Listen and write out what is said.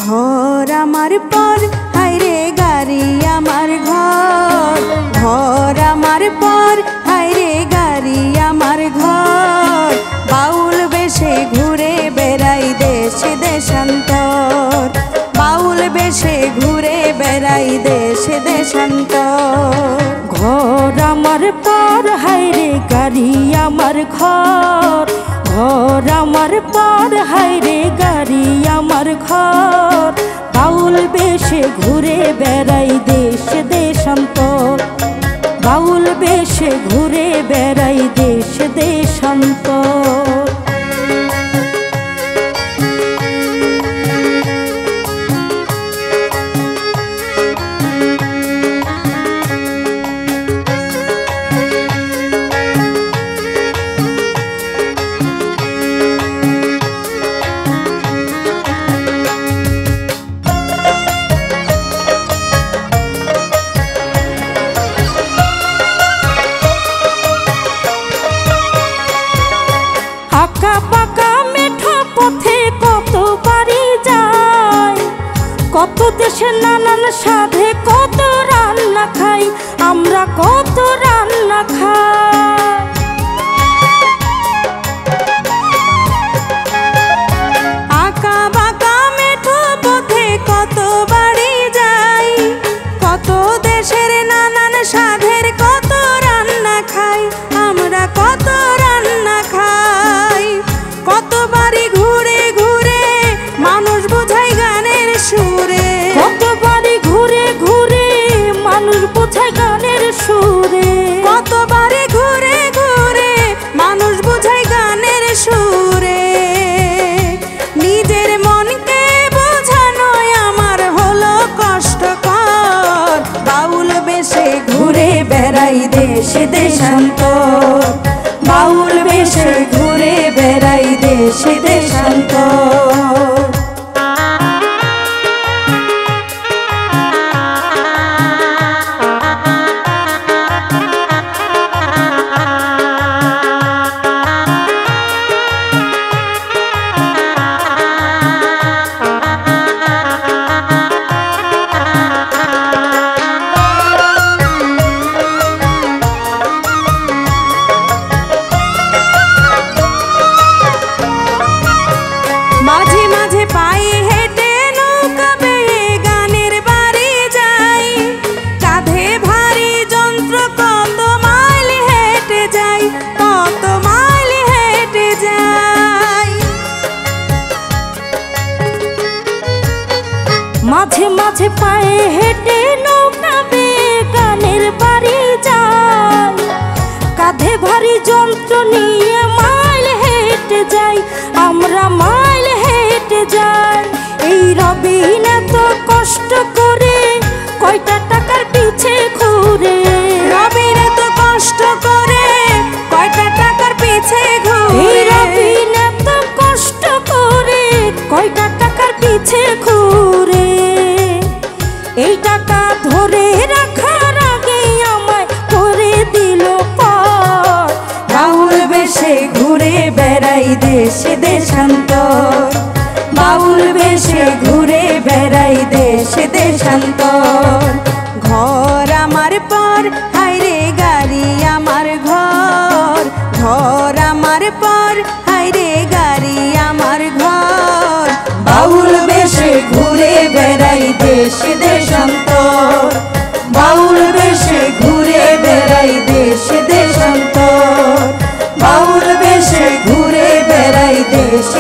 ঘর আমার পর হায়রে গাড়ি আমার ঘর, ঘর আমার পর হায়রে গাড়ি আমার ঘর। বাউল বেশে ঘুরে বেড়াই দেশ দেশান্তর, বাউল বেশে ঘুরে বেড়াই দেশ দেশান্তর। ঘর আমার পর হায়রে গাড়ি আমার ঘর, ঘর আমার পর হায়রে গাড়ি আমার ঘর। বাউল বেশে ঘুরে বেড়াই দেশ দেশান্তর, বাউল বেশে ঘুরে বেড়াই দেশ দেশান্তর। আঁকা বাঁকা মেঠো পথে কত বাড়ি যায়, কত দেশে নানান স্বাদে কত রান্না খাই, আমরা কত রান্না খাই। আঁকা বাঁকা মেঠো পথে কত বাড়ি যাই, কত দেশের নানান স্বাদের কত রান্না খাই, আমরা কত রান্না খাই। কত বাড়ি ঘুরে ঘুরে মানুষ বোঝাই গানের সুরে, কত বাড়ি ঘুরে ঘুরে মানুষ বোঝায় গানের সুরে, কত বাড়ি ঘুরে ঘুরে মানুষ বোঝাই গানের সুরে। নিজের মনকে বোঝানোই আমার হলো কষ্টকর, বাউল বেশে ঘুরে বেড়াই দেশ দেশান্তর, বাউল বেশে ঘুরে বেড়াই দেশ দেশান্তর। মাঝে মাঝে পায়ে হেঁটে নৌকা বেয়ে গানের বাড়ি যাই, কাঁধে ভারী যন্ত্র কত মাইল হেঁটে যাই, কত মাইল হেঁটে যাই। মাঝে মাঝে পায়ে হেঁটে নৌকা বেয়ে গানের বাড়ি যায়, কাঁধে ভারী যন্ত্র নিয়ে মাইল হেঁটে যাই, আমরা মাইল হেঁটে যাই। এই রবিন এত কষ্ট করে কয়টা টাকার পিছে ঘুরে, রবির এত কষ্ট করে কয়টা টাকার পিছে ঘুরে, এই রবিন এত কষ্ট করে কয়টা টাকার পিছে ঘুরে। এই টাকা ধরে রাখার আগে আমায় করে দিল পর, বাউল বেশে ঘুরে বেড়াই দেশ দেশান্তর, বাউল বেশে ঘুরে বেড়াই দেশ দেশান্তর। ঘর আমার পর হায়রে গাড়ি আমার ঘর, ঘর আমার পর হায়রে গাড়ি আমার ঘর। বাউল বেশে ঘুরে বেড়াই দেশ দেশান্তর, বাউল বেশে ঘুরে বেড়াই দেশ দেশান্তর, বাউল বেশে ঘুরে বেড়াই দেশ